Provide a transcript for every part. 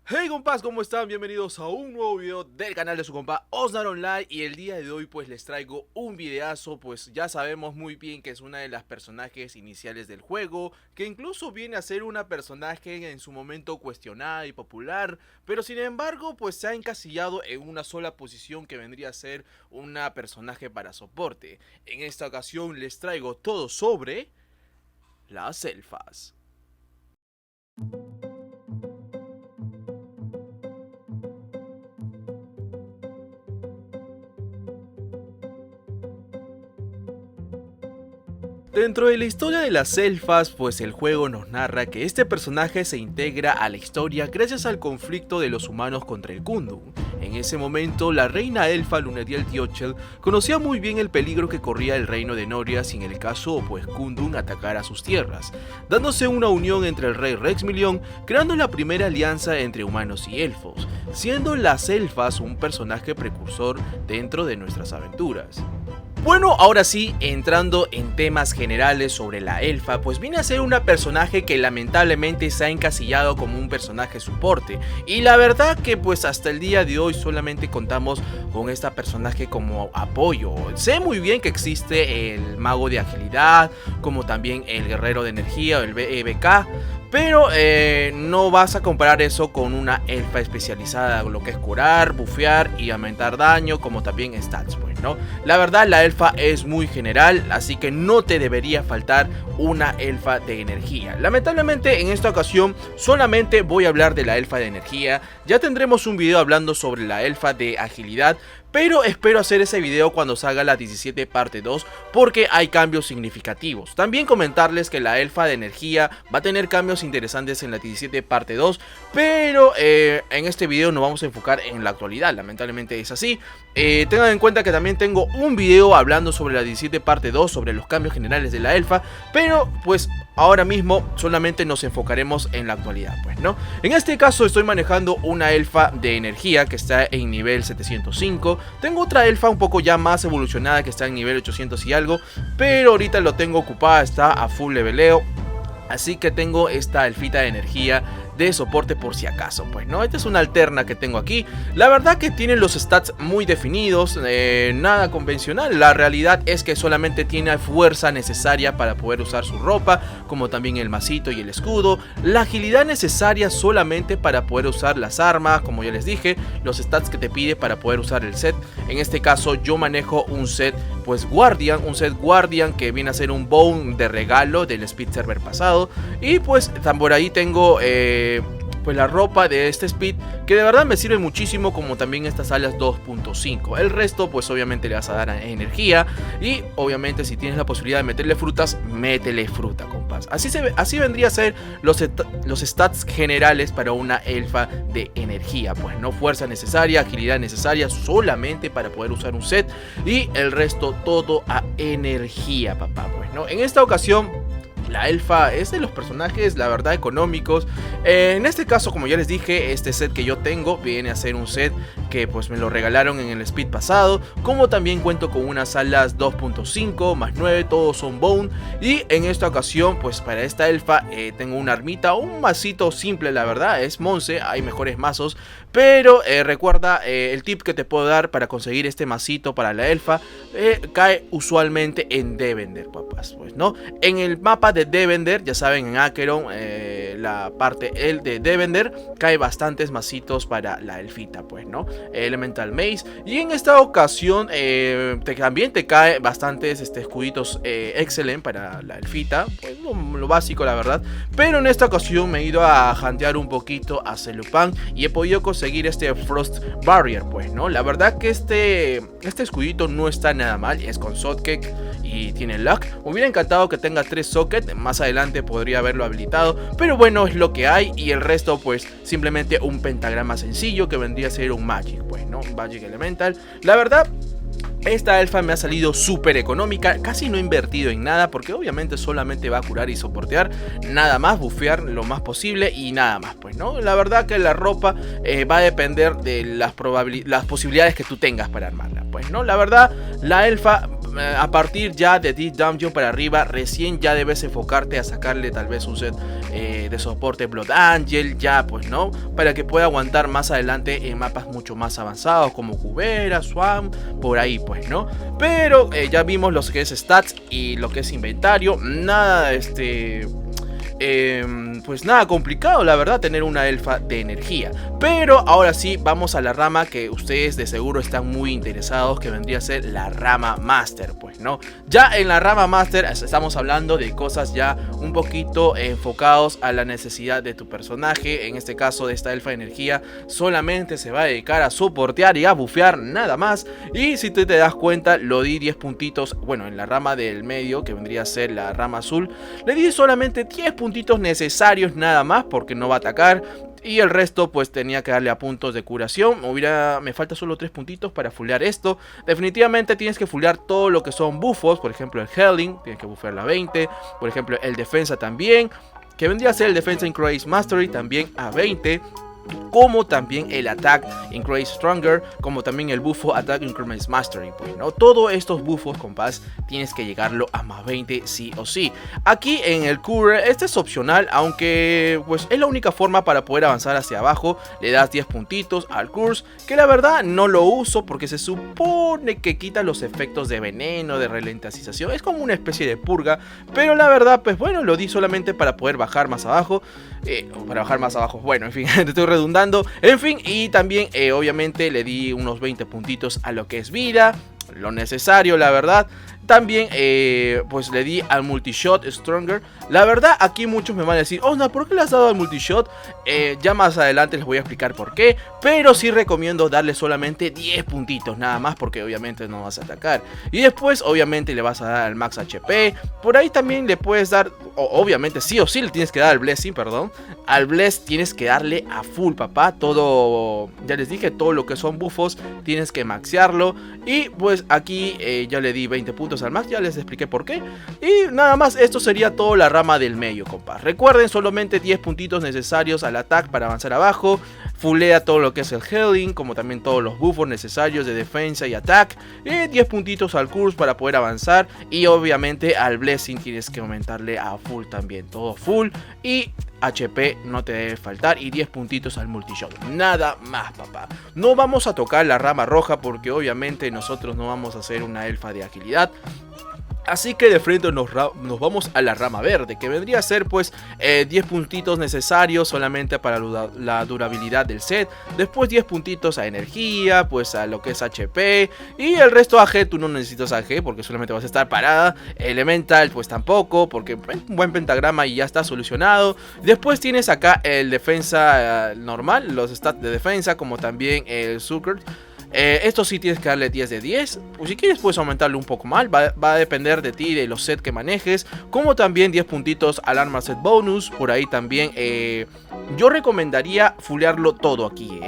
Hey compas, ¿cómo están? Bienvenidos a un nuevo video del canal de su compa Osnar Online. Y el día de hoy pues les traigo un videazo. Pues ya sabemos muy bien que es una de las personajes iniciales del juego, que incluso viene a ser una personaje en su momento cuestionada y popular, pero sin embargo pues se ha encasillado en una sola posición, que vendría a ser una personaje para soporte. En esta ocasión les traigo todo sobre las elfas. Dentro de la historia de las elfas, pues el juego nos narra que este personaje se integra a la historia gracias al conflicto de los humanos contra el Kundun. En ese momento, la reina elfa Lunediel Diochel conocía muy bien el peligro que corría el reino de Noria si en el caso pues Kundun atacara sus tierras, dándose una unión entre el rey Rexmilion, creando la primera alianza entre humanos y elfos, siendo las elfas un personaje precursor dentro de nuestras aventuras. Bueno, ahora sí, entrando en temas generales sobre la elfa, pues viene a ser una personaje que lamentablemente se ha encasillado como un personaje soporte, y la verdad que pues hasta el día de hoy solamente contamos con esta personaje como apoyo. Sé muy bien que existe el mago de agilidad, como también el guerrero de energía o el BK, pero no vas a comparar eso con una elfa especializada en lo que es curar, bufear y aumentar daño, como también stats, pues, ¿no? La verdad, la elfa es muy general, así que no te debería faltar una elfa de energía. Lamentablemente, en esta ocasión solamente voy a hablar de la elfa de energía. Ya tendremos un video hablando sobre la elfa de agilidad, pero espero hacer ese video cuando salga la 17 parte 2, porque hay cambios significativos. También comentarles que la elfa de energía va a tener cambios interesantes en la 17 parte 2, pero en este video nos vamos a enfocar en la actualidad, lamentablemente es así. Tengan en cuenta que también tengo un video hablando sobre la 17 parte 2, sobre los cambios generales de la elfa, pero pues ahora mismo solamente nos enfocaremos en la actualidad, pues, ¿no? En este caso estoy manejando una elfa de energía que está en nivel 705. Tengo otra elfa un poco ya más evolucionada que está en nivel 800 y algo, pero ahorita lo tengo ocupada, está a full leveleo. Así que tengo esta elfita de energía de soporte por si acaso, pues, ¿no? Esta es una alterna que tengo aquí. La verdad que tiene los stats muy definidos, nada convencional. La realidad es que solamente tiene fuerza necesaria para poder usar su ropa, como también el macito y el escudo. La agilidad necesaria solamente para poder usar las armas, como ya les dije. Los stats que te pide para poder usar el set. En este caso yo manejo un set pues Guardian, que viene a ser un bone de regalo del Speed Server pasado. Y pues por ahí tengo pues la ropa de este Speed, que de verdad me sirve muchísimo, como también estas alas 2.5. El resto pues obviamente le vas a dar energía, y obviamente si tienes la posibilidad de meterle frutas, métele fruta, compas. Así vendría a ser los stats generales para una elfa de energía, pues, no fuerza necesaria, agilidad necesaria solamente para poder usar un set, y el resto todo a energía, papá, pues, ¿no? En esta ocasión la elfa es de los personajes, la verdad, económicos. En este caso, como ya les dije, este set que yo tengo viene a ser un set que pues me lo regalaron en el Speed pasado. Como también cuento con unas alas 2.5 más 9, todos son bone. Y en esta ocasión, pues para esta elfa tengo una armita, un masito simple, la verdad, es Monse, hay mejores mazos. Pero recuerda, el tip que te puedo dar para conseguir este masito para la elfa, cae usualmente en Devender, papás, pues, ¿no? En el mapa de Devender, ya saben, en Acheron, la parte de Devender, cae bastantes masitos para la elfita, pues, ¿no? Elemental Maze. Y en esta ocasión también te cae bastantes escuditos Excellent para la elfita, pues lo básico, la verdad. Pero en esta ocasión me he ido a hantear un poquito a Celupan y he podido conseguir este Frost Barrier, pues, ¿no? La verdad que este escudito no está nada mal, es con socket y tiene luck. Me hubiera encantado que tenga 3 sockets, más adelante podría haberlo habilitado, pero bueno, es lo que hay. Y el resto pues simplemente un pentagrama sencillo que vendría a ser un Magic, pues, ¿no? Un Magic Elemental. La verdad, esta elfa me ha salido súper económica, casi no he invertido en nada, porque obviamente solamente va a curar y soportear, nada más, bufear lo más posible y nada más, pues, ¿no? La verdad que la ropa va a depender de las posibilidades que tú tengas para armarla, pues, ¿no? La verdad, la elfa a partir ya de Deep Dungeon para arriba, recién ya debes enfocarte a sacarle tal vez un set de soporte Blood Angel, ya pues no, para que pueda aguantar más adelante en mapas mucho más avanzados como Cubera, Swamp, por ahí pues no. Pero ya vimos lo que es stats y lo que es inventario, nada pues nada complicado la verdad tener una elfa de energía. Pero ahora sí vamos a la rama que ustedes de seguro están muy interesados, que vendría a ser la rama Master, pues no. Ya en la rama Master estamos hablando de cosas ya un poquito enfocados a la necesidad de tu personaje. En este caso de esta elfa de energía solamente se va a dedicar a soportear y a bufear, nada más. Y si te das cuenta, lo di 10 puntitos, bueno, en la rama del medio, que vendría a ser la rama azul, le di solamente 10 puntitos necesarios nada más, porque no va a atacar. Y el resto pues tenía que darle a puntos de curación. Me falta solo 3 puntitos para fullear esto. Definitivamente tienes que fullear todo lo que son buffos. Por ejemplo el Healing, tienes que bufearla a 20. Por ejemplo el defensa también, que vendría a ser el defensa Increase Mastery también a 20. Como también el Attack Increase Stronger, como también el bufo Attack Increase Mastery, pues, ¿no? Todos estos buffos, compás, tienes que llegarlo a más 20 sí o sí. Aquí en el Cure, este es opcional, aunque pues es la única forma para poder avanzar hacia abajo. Le das 10 puntitos al Curse, que la verdad no lo uso porque se supone que quita los efectos de veneno, de ralentización. Es como una especie de purga, pero la verdad, pues bueno, lo di solamente para poder bajar más abajo. Bueno, en fin, te estoy redundando. En fin, y también obviamente le di unos 20 puntitos a lo que es vida, lo necesario, la verdad. También pues le di al Multishot Stronger. La verdad aquí muchos me van a decir: Osna, ¿por qué le has dado al Multishot? Ya más adelante les voy a explicar por qué. Pero sí recomiendo darle solamente 10 puntitos nada más, porque obviamente no vas a atacar. Y después obviamente le vas a dar al Max HP. Por ahí también le puedes dar, obviamente sí o sí le tienes que dar al Blessing, perdón. Al Bless tienes que darle a full, papá. Todo, ya les dije, todo lo que son buffos tienes que maxearlo. Y pues aquí ya le di 20 puntos al max, ya les expliqué por qué. Y nada más, esto sería toda la rama del medio, compa. Recuerden, solamente 10 puntitos necesarios al ataque para avanzar abajo. Fulea todo lo que es el healing, como también todos los buffos necesarios de defensa y ataque. Y 10 puntitos al curse para poder avanzar. Y obviamente al blessing tienes que aumentarle a full también, todo full. Y HP no te debe faltar, y 10 puntitos al multishot. Nada más, papá. No vamos a tocar la rama roja porque obviamente nosotros no vamos a hacer una elfa de agilidad. Así que de frente nos vamos a la rama verde, que vendría a ser pues 10 puntitos necesarios solamente para la durabilidad del set. Después 10 puntitos a energía, pues a lo que es HP. Y el resto AG, tú no necesitas AG porque solamente vas a estar parada. Elemental pues tampoco, porque un buen pentagrama y ya está solucionado. Después tienes acá el defensa normal, los stats de defensa, como también el Sucker. Esto sí tienes que darle 10 de 10. Pues si quieres puedes aumentarle un poco más. Va a depender de ti, de los sets que manejes. Como también 10 puntitos al Armor Set Bonus. Por ahí también yo recomendaría fullearlo todo aquí.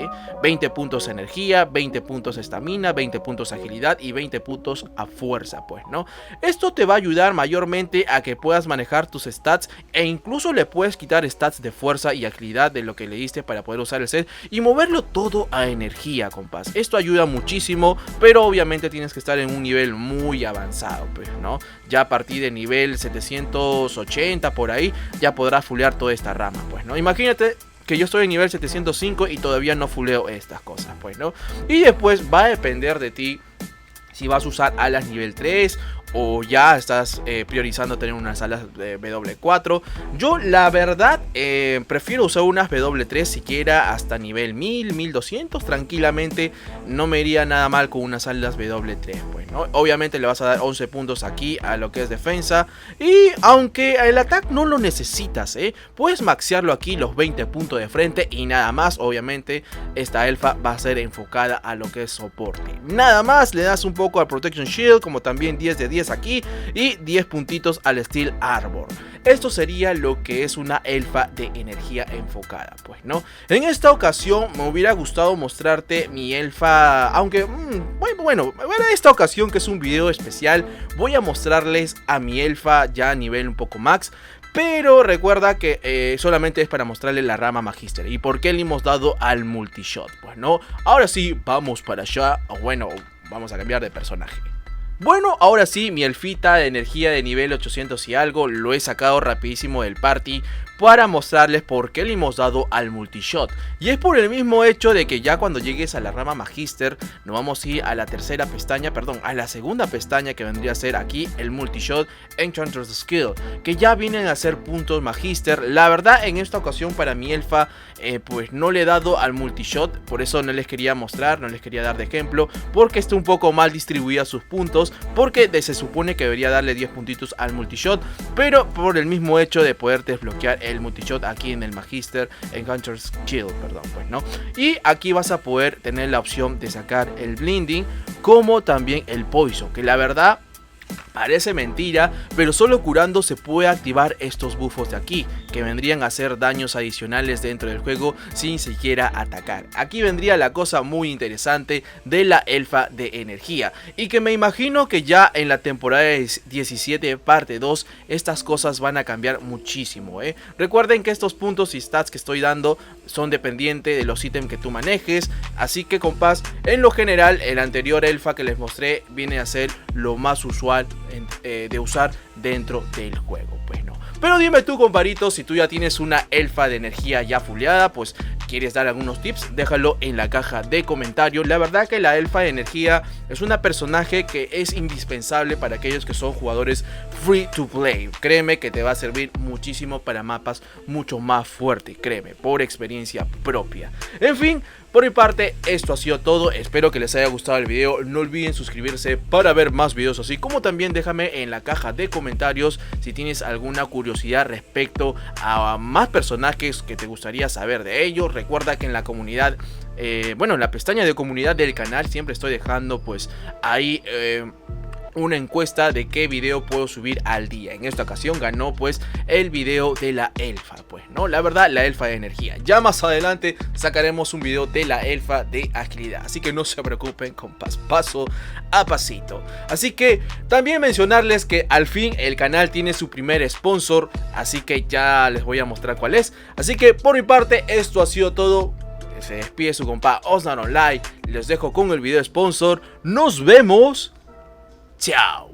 20 puntos energía, 20 puntos estamina, 20 puntos agilidad y 20 puntos a fuerza, pues, ¿no? Esto te va a ayudar mayormente a que puedas manejar tus stats. E incluso le puedes quitar stats de fuerza y agilidad de lo que le diste para poder usar el set. Y moverlo todo a energía, compás. Esto ayuda muchísimo, pero obviamente tienes que estar en un nivel muy avanzado, pues, ¿no? Ya a partir de nivel 780 por ahí, ya podrás fullear toda esta rama, pues, ¿no? Imagínate que yo estoy en nivel 705 y todavía no fuleo estas cosas, pues, ¿no? Y después va a depender de ti si vas a usar alas nivel 3 o ya estás priorizando tener unas alas de W4. Yo la verdad prefiero usar unas W3 siquiera hasta nivel 1000, 1200 tranquilamente. No me iría nada mal con unas alas W3, pues, ¿no? Obviamente le vas a dar 11 puntos aquí a lo que es defensa. Y aunque el ataque no lo necesitas, puedes maxearlo aquí los 20 puntos de frente y nada más. Obviamente esta elfa va a ser enfocada a lo que es soporte. Nada más le das un poco al Protection Shield, como también 10 de 10 aquí y 10 puntitos al Steel Arbor. Esto sería lo que es una elfa de energía enfocada, pues, ¿no? En esta ocasión me hubiera gustado mostrarte mi elfa, aunque bueno, en esta ocasión, que es un video especial, voy a mostrarles a mi elfa ya a nivel un poco max. Pero recuerda que solamente es para mostrarle la rama Magister y por qué le hemos dado al multishot, pues, ¿no? Ahora sí, vamos para allá. Bueno, vamos a cambiar de personaje. Bueno, ahora sí, mi elfita de energía de nivel 800 y algo lo he sacado rapidísimo del party para mostrarles por qué le hemos dado al multishot. Y es por el mismo hecho de que ya cuando llegues a la rama Magister nos vamos a ir a la tercera pestaña, perdón, a la segunda pestaña, que vendría a ser aquí el multishot Enchanter's Skill, que ya vienen a ser puntos Magister. La verdad, en esta ocasión para mi elfa pues no le he dado al multishot, por eso no les quería mostrar, no les quería dar de ejemplo, porque está un poco mal distribuida sus puntos, porque se supone que debería darle 10 puntitos al multishot, pero por el mismo hecho de poder desbloquear el multishot aquí en el Magister Enchanter's Skill, perdón, pues no. Y aquí vas a poder tener la opción de sacar el blinding, como también el poison, que la verdad parece mentira, pero solo curando se puede activar estos buffos de aquí, que vendrían a hacer daños adicionales dentro del juego sin siquiera atacar. Aquí vendría la cosa muy interesante de la elfa de energía, y que me imagino que ya en la temporada 17 parte 2 estas cosas van a cambiar muchísimo. Recuerden que estos puntos y stats que estoy dando son dependientes de los ítems que tú manejes, así que compás, en lo general el anterior elfa que les mostré viene a ser lo más usual de usar dentro del juego, pues no. Pero dime tú, comparito, si tú ya tienes una elfa de energía ya fuleada, pues quieres dar algunos tips, déjalo en la caja de comentarios. La verdad que la elfa de energía es una personaje que es indispensable para aquellos que son jugadores free to play. Créeme que te va a servir muchísimo para mapas mucho más fuertes, créeme, por experiencia propia. En fin, por mi parte, esto ha sido todo. Espero que les haya gustado el video. No olviden suscribirse para ver más videos así, como también déjame en la caja de comentarios si tienes alguna curiosidad respecto a más personajes que te gustaría saber de ellos. Recuerda que en la comunidad, bueno, en la pestaña de comunidad del canal siempre estoy dejando pues ahí una encuesta de qué video puedo subir al día. En esta ocasión ganó pues el video de la elfa, pues no, la verdad, la elfa de energía. Ya más adelante sacaremos un video de la elfa de agilidad, así que no se preocupen, compas, paso a pasito. Así que también mencionarles que al fin el canal tiene su primer sponsor, así que ya les voy a mostrar cuál es. Así que por mi parte esto ha sido todo. Se despide su compa Osnar Online. Les dejo con el video sponsor. Nos vemos. Chao.